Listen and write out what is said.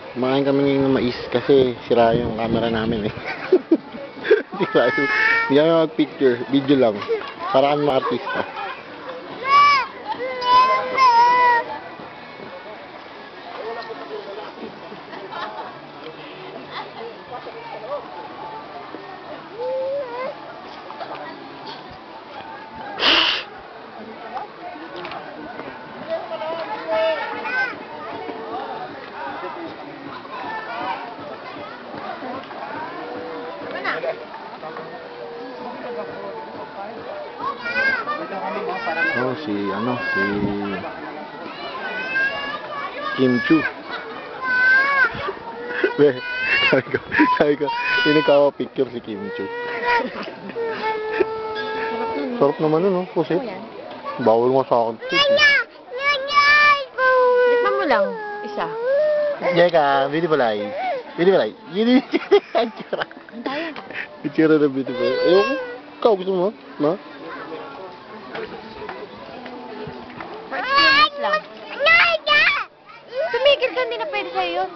Kumain kami ng mais kasi sira yung camera namin eh. Sira yung... Hindi kami mag-picture. Video lang. Para kami mga artista. Oh, si Kim Chu. Be, sabi ko, pinikawa picture si Kim Chu. Sarap naman nun, no? Pusit. Bawal nga sa akin. Tikman mo lang, isa. Jeka, beautiful eyes. Beautiful eyes. Picture. Picture na beautiful eyes. Ayoko. Ikaw, gusto mo? Ma? For experience lang. Tumigil ka, hindi na pwede sa'yo yun.